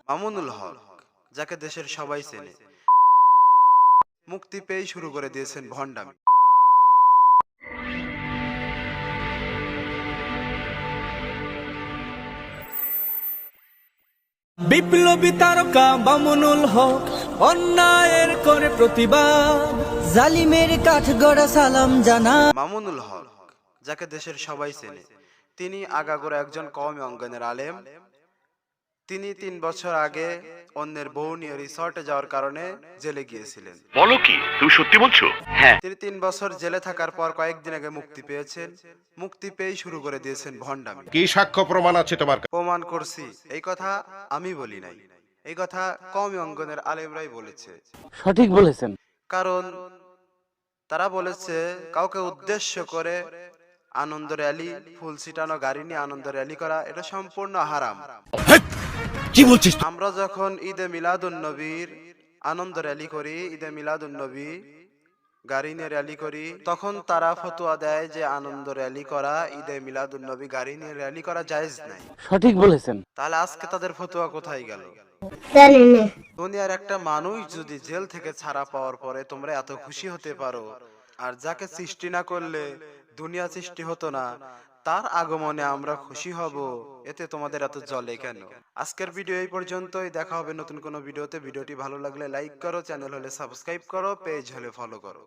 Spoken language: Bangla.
মামুনুল হক, যাকে দেশের সবাই চেনে, মুক্তি পেয়েই শুরু করে দিয়েছেন ভণ্ডামি। বিপ্লবী তারকা মামুনুল হক অন্যায়ের করে প্রতিবাদ, জালিমের কাঠগড়া সালাম জানা। মামুনুল হক, যাকে দেশের সবাই চেনে, তিনি আগাগোড়া একজন কওমি অঙ্গনের আলেম। তিনি 3 বছর আগে অন্যের বউ নিয়ে রিসর্টে যাওয়ার কারণে জেলে গিয়েছিলেন। বলো কি, তুমি সত্যি বলছো? হ্যাঁ। তিনি 3 বছর জেলে থাকার পর কয়েকদিন আগে মুক্তি পেয়েছেন। মুক্তি পেয়েই শুরু করে দিয়েছেন ভণ্ডামি। কি সাক্ষ্য প্রমাণ আছে তোমার কাছে? প্রমাণ করছি, এই কথা আমি বলি নাই, এই কথা কওমি অঙ্গনের আলেমরাই বলেছে। সঠিক বলেছেন। কারণ তারা বলেছে কাউকে উদ্দেশ্য করে আনন্দ র্যালি, ফুল ছিটানো গাড়ি নিয়ে আনন্দ র্যালি করা এটা সম্পূর্ণ হারাম। কি বলছিস? আমরা যখন ঈদে মিলাদুন নবীর আনন্দ র্যালি করি, ঈদে মিলাদুন নবী গাড়ি নিয়ে র্যালি করি, তখন তারা ফতোয়া দেয় যে আনন্দ র্যালি করা, ঈদে মিলাদুন নবী গাড়ি নিয়ে র্যালি করা জায়েজ নাই। সঠিক বলেছেন। তাহলে আজকে তাদের ফতোয়া কোথায় গেল? দুনিয়ার একটা মানুষ যদি জেল থেকে ছাড়া পাওয়ার পরে তোমরা এত খুশি হতে পারো, আর যাকে সৃষ্টি না করলে দুনিয়া সৃষ্টি হতো না, তার আগমনে আমরা খুশি হব, এতে তোমাদের এত জ্বলে কেন? আজকের ভিডিও এই পর্যন্তই। দেখা হবে নতুন কোনো ভিডিওতে। ভিডিওটি ভালো লাগলে লাইক করো, চ্যানেল হলে সাবস্ক্রাইব করো, পেজ হলে ফলো করো।